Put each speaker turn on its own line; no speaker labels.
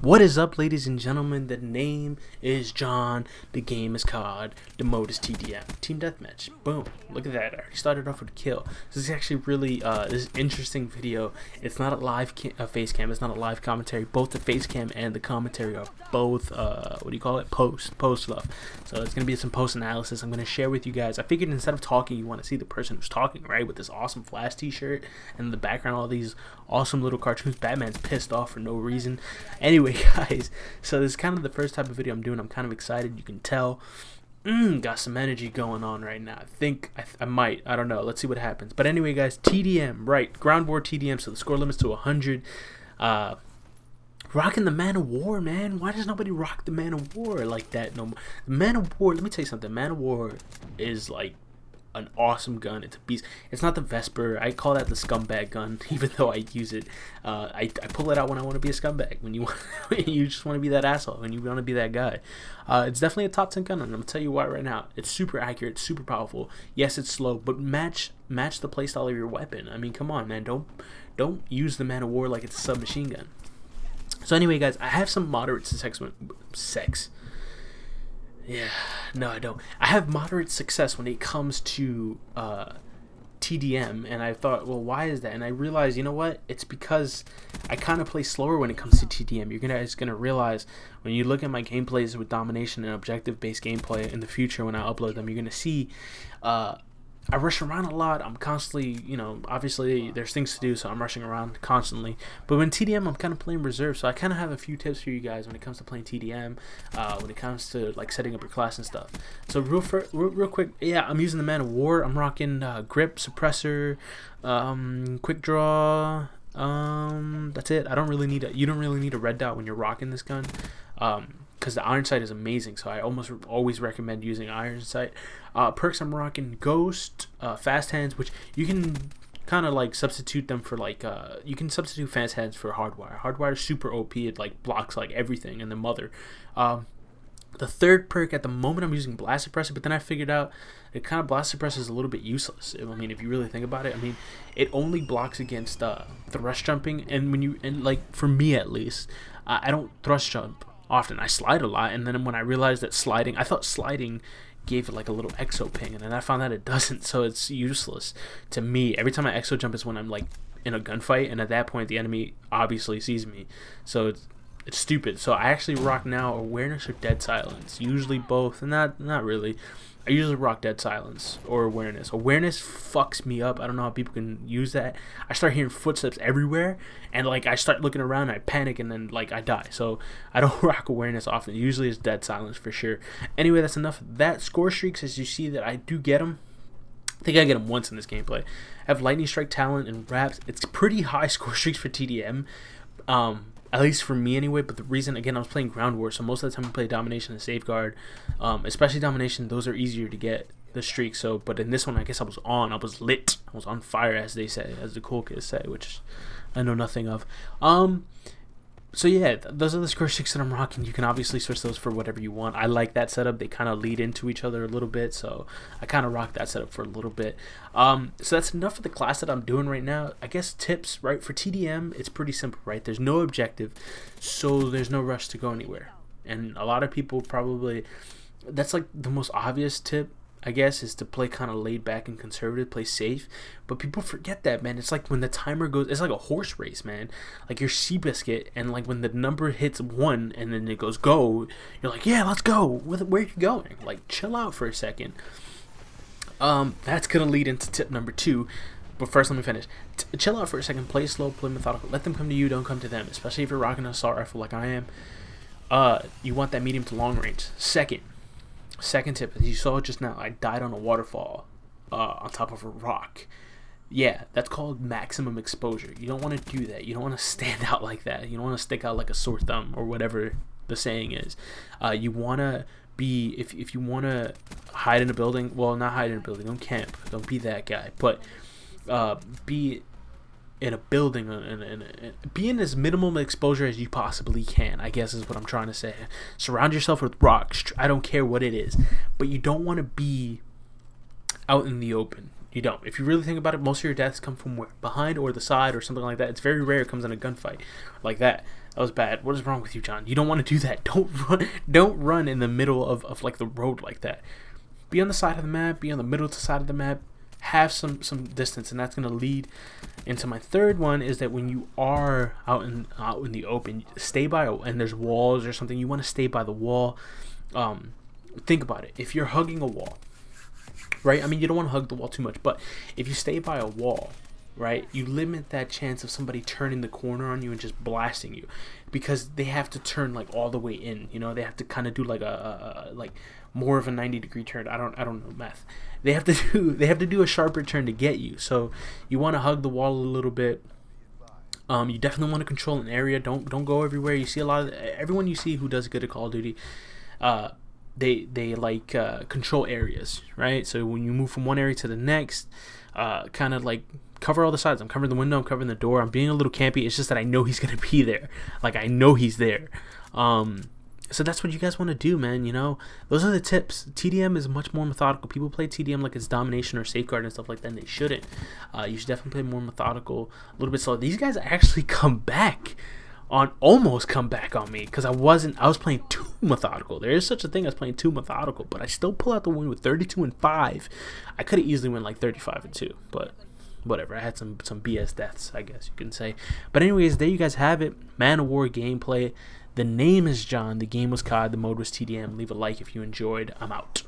What is up, ladies and gentlemen? The name is John. The game is COD. The mode is TDM. Team Deathmatch. Boom. Look at that. I already started off with a kill. This is actually really this interesting video. It's not a live face cam. It's not a live commentary. Both the face cam and the commentary are both, what do you call it? Post stuff. So it's going to be some post analysis I'm going to share with you guys. I figured instead of talking, you want to see the person who's talking, right? With this awesome Flash t-shirt and in the background, all these awesome little cartoons. Batman's pissed off for no reason. Anyway, guys, so this is kind of the first type of video I'm doing. I'm kind of excited, you can tell. Got some energy going on right now. I think I might, I don't know, let's see what happens. But anyway, guys, TDM, right, ground war TDM, so the score limit's to 100. Rocking the Man of War, man. Why does nobody rock the Man of War like that no more? The Man of War, let me tell you something, Man of War is like an awesome gun. It's a beast. It's not the Vesper. I call that the scumbag gun, even though I use it. I pull it out when I want to be a scumbag. When you you just want to be that asshole. When you want to be that guy. It's definitely a top 10 gun, and I'm gonna tell you why right now. It's super accurate, super powerful. Yes, it's slow, but match the playstyle of your weapon. I mean, come on, man. Don't use the Man of War like it's a submachine gun. So anyway, guys, I have some moderate sex. Yeah, no, I don't. I have moderate success when it comes to TDM, and I thought, well, why is that? And I realized, you know what? It's because I kind of play slower when it comes to TDM. You're guys gonna realize when you look at my gameplays with domination and objective-based gameplay in the future when I upload them, you're gonna see I rush around a lot. I'm constantly, you know, obviously there's things to do, so I'm rushing around constantly. But when TDM, I'm kind of playing reserve, so I kind of have a few tips for you guys when it comes to playing TDM, when it comes to like setting up your class and stuff. So real quick, yeah, I'm using the Man of War. I'm rocking grip, suppressor, quick draw. That's it. You don't really need a red dot when you're rocking this gun. Because the iron sight is amazing, so I almost always recommend using iron sight. Perks, I'm rocking ghost, fast hands, which you can kind of like substitute them for like you can substitute fast hands for hardwire. Hardwire is super OP. It like blocks like everything and the mother. The third perk at the moment I'm using blast suppressor, but then I figured out it kind of blast suppressor is a little bit useless. I mean, if you really think about it, I mean, it only blocks against thrust jumping, and like for me at least, I don't thrust jump often. I slide a lot, and then when I realized that sliding, I thought sliding gave it like a little exo ping, and then I found that it doesn't, so it's useless to me. Every time I exo jump is when I'm like in a gunfight, and at that point the enemy obviously sees me, so it's stupid. So I actually rock now awareness or dead silence, usually both, and not really. I usually rock dead silence or awareness. Awareness fucks me up. I don't know how people can use that. I start hearing footsteps everywhere, and like I start looking around, and I panic, and then like I die. So I don't rock awareness often. Usually it's dead silence for sure. Anyway, that's enough of that. Score streaks, as you see that I do get them. I think I get them once in this gameplay. I have lightning strike, Talon, and R.A.P.S. It's pretty high score streaks for TDM. At least for me anyway, but the reason, again, I was playing ground war, so most of the time I play domination and safeguard, especially domination. Those are easier to get the streak. So, but in this one, I guess I was lit, I was on fire, as they say, as the cool kids say, which I know nothing of. So yeah, those are the score streaks that I'm rocking. You can obviously switch those for whatever you want. I like that setup. They kind of lead into each other a little bit, so I kind of rock that setup for a little bit. So that's enough of the class that I'm doing right now. I guess tips, right? For TDM, it's pretty simple, right? There's no objective, so there's no rush to go anywhere. And a lot of people probably, that's like the most obvious tip, I guess, is to play kind of laid back and conservative, play safe. But people forget that, man. It's like when the timer goes, it's like a horse race, man. Like your Seabiscuit, and like when the number hits 1 and then it goes go, you're like, yeah, let's go. Where are you going? Like, chill out for a second. That's gonna lead into tip number 2. But first, let me finish. Chill out for a second. Play slow, play methodical. Let them come to you, don't come to them. Especially if you're rocking an assault rifle like I am. You want that medium to long range. Second tip, as you saw just now, I died on a waterfall on top of a rock. Yeah, that's called maximum exposure. You don't want to do that. You don't want to stand out like that. You don't want to stick out like a sore thumb or whatever the saying is. You want to be, if you want to hide in a building, well, not hide in a building, don't camp. Don't be that guy. But be in a building and be in as minimum exposure as you possibly can, I guess is what I'm trying to say. Surround yourself with rocks. I don't care what it is, but you don't want to be out in the open. You don't. If you really think about it, most of your deaths come from where? Behind or the side or something like that. It's very rare it comes in a gunfight like that. That was bad. What is wrong with you, John? You don't want to do that. Don't run in the middle of like the road like that. Be on the side of the map. Be on the middle side of the map. Have some distance, and that's gonna lead into my third one. Is that when you are out in the open, stay by and there's walls or something. You want to stay by the wall. Think about it. If you're hugging a wall, right? I mean, you don't want to hug the wall too much, but if you stay by a wall, right, you limit that chance of somebody turning the corner on you and just blasting you, because they have to turn like all the way in. You know, they have to kind of do like a like more of a 90-degree turn. I don't know math. They have to do a sharper turn to get you. So you want to hug the wall a little bit. You definitely want to control an area. Don't go everywhere. You see a lot of everyone you see who does good at Call of Duty. They like control areas, right? So when you move from one area to the next, kind of like cover all the sides. I'm covering the window. I'm covering the door. I'm being a little campy. It's just that I know he's gonna be there. Like, I know he's there. So that's what you guys want to do, man. You know, those are the tips. TDM is much more methodical. People play TDM like it's domination or safeguard and stuff like that, and they shouldn't. You should definitely play more methodical, a little bit slower. These guys actually almost come back on me, because I was playing too methodical. There is such a thing as playing too methodical, but I still pull out the win with 32-5. I could have easily went like 35-2, but whatever. I had some BS deaths, I guess you can say. But anyways, there you guys have it. Man of War gameplay. The name is John. The game was COD. The mode was TDM. Leave a like if you enjoyed. I'm out.